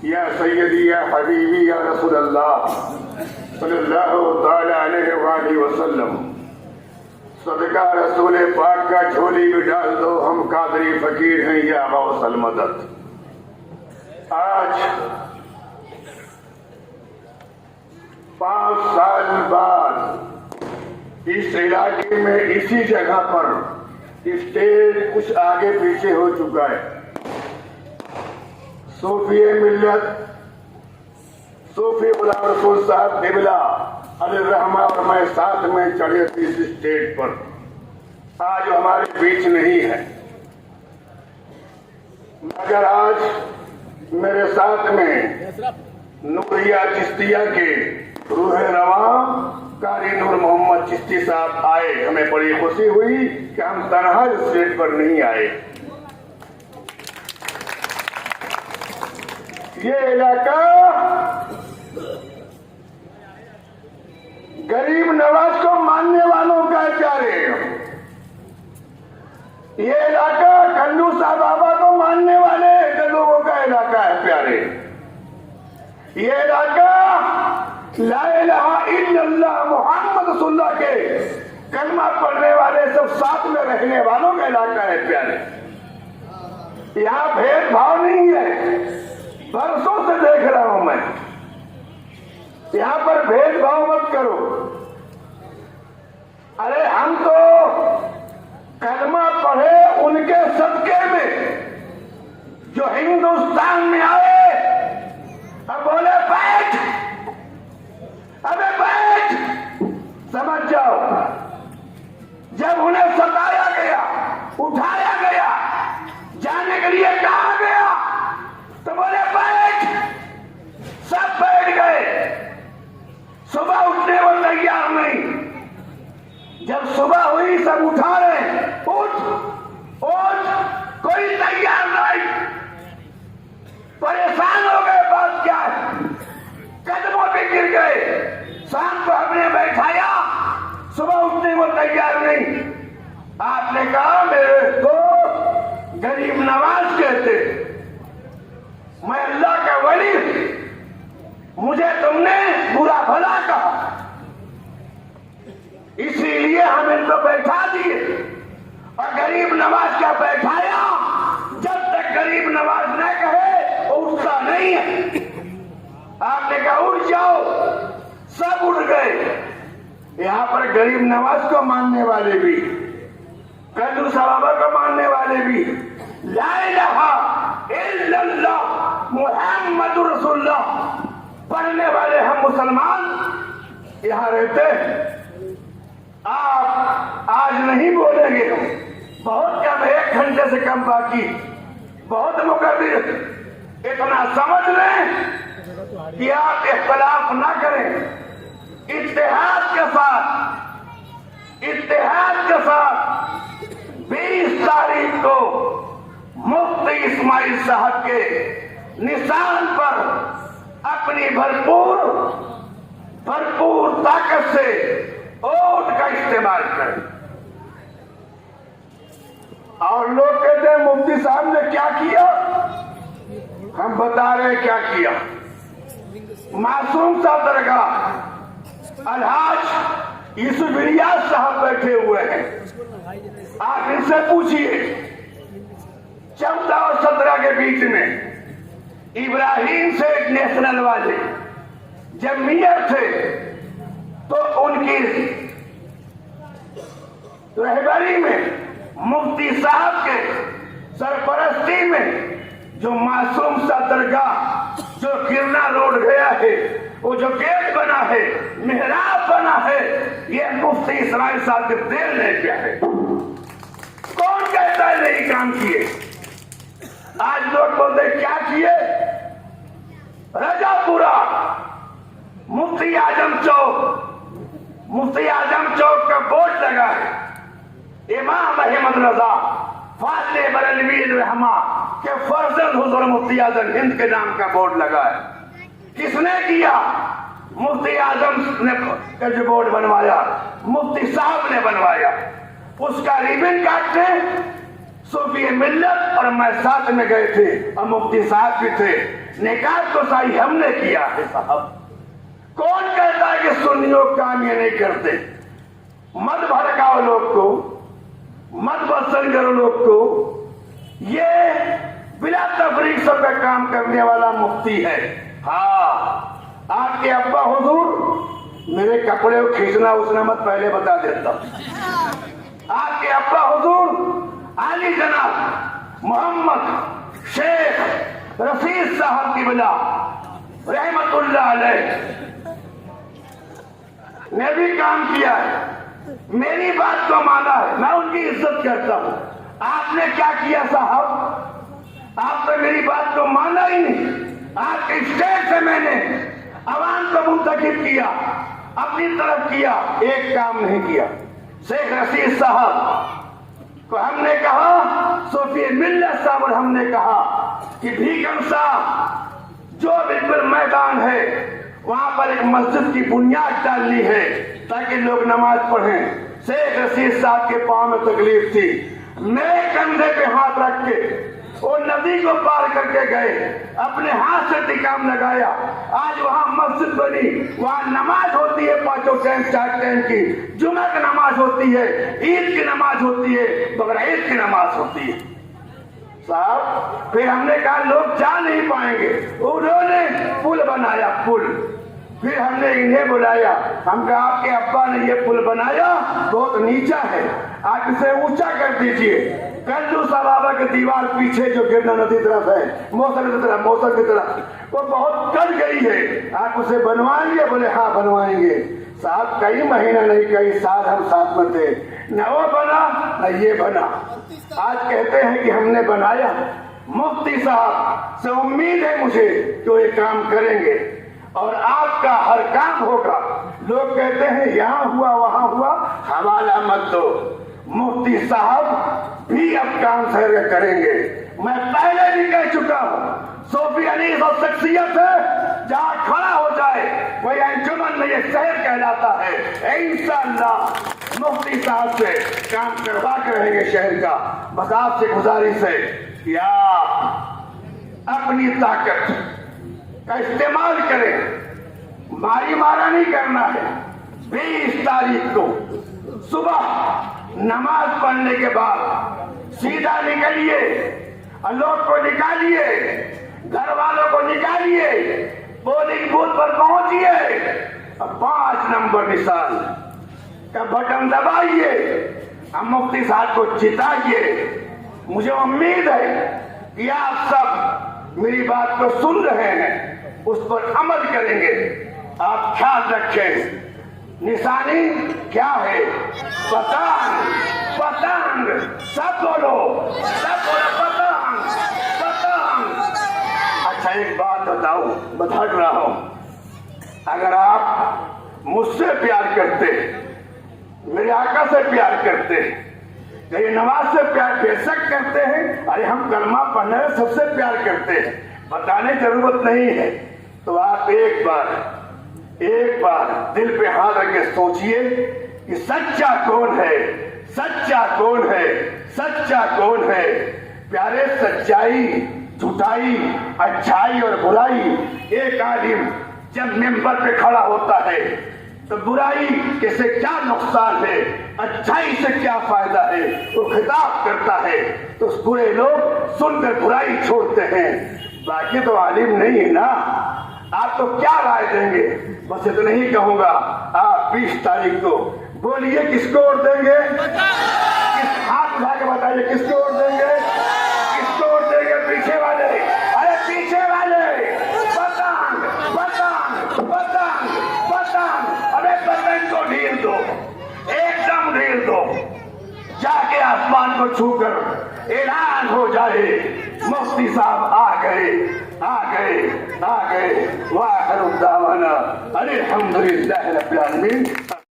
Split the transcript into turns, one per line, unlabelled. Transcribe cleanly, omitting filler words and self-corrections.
یا سیدی یا حبیبی یا رسول اللہ صلی اللہ تعالی علیہ وآلہ وسلم، صدقہ رسول پاک کا جھولی بھی ڈال دو، ہم قادری فقیر ہیں یا غوث المدد۔ آج 5 سال بعد اس علاقے میں اسی جگہ پر اسٹیج کچھ آگے پیچھے ہو چکا ہے۔ صوفی ملت صوفی غلام رسول صاحب قبلہ علیہ الرحمہ اور میں ساتھ میں چڑھے تھے اس اسٹیج پر، آج ہمارے بیچ نہیں ہے، مگر آج میرے ساتھ میں نوریہ چشتیہ کے روح رواں قاری نور محمد چشتی صاحب آئے۔ ہمیں بڑی خوشی ہوئی کہ ہم تنہا اسٹیج پر نہیں آئے۔ یہ علاقہ غریب نواز کو ماننے والوں کا ہے پیارے، یہ علاقہ کھنڈو صاحب بابا کو ماننے والے لوگوں کا علاقہ ہے پیارے، یہ علاقہ لا الہ الا اللہ محمد رسول اللہ کے کلمہ پڑھنے والے سب ساتھ میں رہنے والوں کا علاقہ ہے پیارے۔ یہاں بھید بھاؤ نہیں ہے، برسوں سے دیکھ رہا ہوں میں، یہاں پر بھید بھاؤ مت کرو۔ ارے ہم تو کلمہ پڑھے ان کے صدقے میں جو ہندوستان میں آئے، اب بولے بیٹھ، ابے بیٹھ، سمجھ جاؤ، جب انہیں ستایا گیا، اٹھایا گیا، جانے کے لیے کہا گیا تو بولے بیٹھ، سب بیٹھ گئے۔ صبح اٹھنے کو تیار نہیں، جب صبح ہوئی سب اٹھا رہے، اٹھ اٹھ، کوئی تیار نہیں، پریشان ہو گئے، بات کیا ہے، قدموں پہ گر گئے۔ شام کو ہم نے بیٹھایا، صبح اٹھنے کو تیار نہیں۔ آپ نے کہا میرے کو غریب نواز کہتے، میں اللہ کا ولی ہوں، مجھے تم نے برا بھلا کہا، اسی لیے ہم ان کو بیٹھا دیے اور غریب نواز کا بیٹھایا۔ جب تک غریب نواز نہ کہے وہ اٹھتا نہیں ہے۔ آپ نے کہا اٹھ جاؤ، سب اٹھ گئے۔ یہاں پر غریب نواز کو ماننے والے بھی، کھنڈو صاحب کو ماننے والے بھی، لا الہ الا اللہ محمد رسول اللہ پڑھنے والے ہم مسلمان یہاں رہتے ہیں۔ آپ آج نہیں بولیں گے، ہم بہت کم، 1 گھنٹے سے کم باقی، بہت مقرر، اتنا سمجھ لیں کہ آپ اختلاف نہ کریں، اتحاد کے ساتھ 20 تاریخ کو مفتی اسماعیل صاحب کے نشان پر اپنی بھرپور طاقت سے ووٹ کا استعمال کریں۔ اور لوگ کہتے ہیں مفتی صاحب نے کیا کیا، ہم بتا رہے ہیں کیا کیا۔ معصوم صاحب درگاہ الحاج یوسف الیاس صاحب بیٹھے ہوئے ہیں، آپ ان سے پوچھئے 14 اور 17 کے بیچ میں ابراہیم سے نیشنل والے جب میئر تھے تو ان کی رہبری میں مفتی صاحب کے سرپرستی میں جو معصوم سا درگاہ جو گرنا روڈ گیا ہے، وہ جو گیٹ بنا ہے، محراب بنا ہے، یہ مفتی اسماعیل صاحب کے دل نے کیا ہے۔ کون کہتا ہے نہیں کام کیے؟ آج لوگ بولتے کیا کیے؟ رجا پورا مفتی اعظم چوک کا بورڈ لگا ہے، امام احمد رضا فاضل بریلوی الرحمہ کے فرزند حضور مفتی اعظم ہند کے نام کا بورڈ لگا ہے۔ کس نے کیا؟ مفتی اعظم نے جو بورڈ بنوایا، مفتی صاحب نے بنوایا، اس کا ریبن کاٹتے सूफी मिल्लत और मैं साथ में गए थे और मुफ्ती साहब भी थे। निकाह तो सही हमने किया है साहब। कौन कहता है कि सुन्नियों काम ये नहीं करते? मत भड़काओ लोग को, मत बसन करो लोग को। ये बिला तफरीक सब का काम करने वाला मुफ्ती है। हाँ, आपके अब्बा हुजूर, मेरे कपड़े को खींचना उसने मत पहले बता देता। आपके अब्बा हुजूर आली जनाब मोहम्मद शेख रफीक साहब की बिला रहमतुल्लाह अलैह ने भी काम किया है, मेरी बात को माना है, मैं उनकी इज्जत करता हूं। आपने क्या किया साहब? आप तो मेरी बात को माना ही नहीं। आपके स्टेज से मैंने अवाम को मुंतखब किया, अपनी तरफ किया, एक काम नहीं किया। शेख रशीद साहब को हमने कहा, सूफी मिल्लत साहब और हमने कहा कि भीखम साहब जो बिल्कुल मैदान है वहां पर एक मस्जिद की बुनियाद डालनी है ताकि लोग नमाज पढ़ें। शेख रशीद साहब के पांव में तकलीफ थी, मेरे कंधे पे हाथ रख के वो नदी को पार करके गए, अपने हाथ से टिकाम लगाया। आज वहां मस्जिद बनी, वहां नमाज होती है, 5 टाइम 4 टाइम की। जुमा की नमाज होती है, ईद की नमाज होती है, बकरा ईद की नमाज होती है साहब। फिर हमने कहा लोग जा नहीं पाएंगे, उन्होंने पुल बनाया, पुल। फिर हमने इन्हें बुलाया, हम कहा आपके अब्बा ने ये पुल बनाया, बहुत नीचा है, आप इसे ऊंचा कर दीजिए। कल्लू सराबा के दीवार पीछे जो गिरना नदी तरफ है, मौसम की तरफ, वो बहुत कट गई है, आप उसे बनवाएंगे? बोले हाँ बनवाएंगे। साहब कई महीना नहीं, कई साल हम साथ में थे, न वो बना न ये बना। आज कहते हैं कि हमने बनाया। मुफ्ती साहब से उम्मीद है मुझे कि वो ये काम करेंगे और आपका हर काम होगा। लोग कहते हैं यहाँ हुआ वहां हुआ, हवाला मत दो। मुफ्ती साहब भी अब काम शहर करेंगे। मैं पहले भी कह चुका हूँ, सूफी अनीस और शख्सियत है, जहाँ खड़ा हो जाए वही अंजुमन में ये शहर कहलाता है। इंशाअल्लाह मुफ्ती साहब से काम करवा कर रहेंगे शहर का। बस आपसे गुजारिश है कि आप अपनी ताकत का इस्तेमाल करें, मारी मारा नहीं करना है। 20 तारीख को सुबह नमाज पढ़ने के बाद सीधा निकलिए, लोग को निकालिए, घर वालों को निकालिए, पोलिंग बूथ पर पहुंचिए और 5 नंबर निशान का बटन दबाइए, हम मुफ्ती साहब को जिताइए। मुझे उम्मीद है कि आप सब मेरी बात को सुन रहे हैं, उस पर अमल करेंगे। आप ख्याल रखें, निशानी क्या है? पतंग, पतंग, सब बोलो पतंग, पतंग। अच्छा एक बात बता रहा हूं, अगर आप मुझसे प्यार करते, मेरे आका से प्यार करते, ये नमाज से प्यार बेशक करते हैं, अरे हम कलमा पढ़ने में सबसे प्यार करते हैं, बताने की जरूरत नहीं है, तो आप एक बार दिल पे हाथ रख के सोचिए कि सच्चा कौन है, सच्चा कौन है, सच्चा कौन है। प्यारे, सच्चाई, झूठाई, अच्छाई और बुराई, एक आलिम जब मेंबर पे खड़ा होता है तो बुराई से क्या नुकसान है, अच्छाई से क्या फायदा है, वो खिताब करता है, तो बुरे लोग सुनकर बुराई छोड़ते हैं। बाकी तो आलिम नहीं है ना। आप तो क्या राय देंगे? बस इतना ही कहूंगा, आप 20 तारीख को बोलिए किसको वोट देंगे? हाथ उठा के बताइए किसको वोट देंगे? किसको वोट देंगे? पीछे वाले, अरे पीछे वाले, पतंग, पतंग, पतंग, पतंग, अरे पतंग को ढील दो, एकदम ढील दो, जाके आसमान को छूकर ऐलान हो जाए मुफ्ती साहब आ गए, आ गए, आ गए। वाह दावाना अल्हम्दुलिल्लाह रब्बिल आलमीन।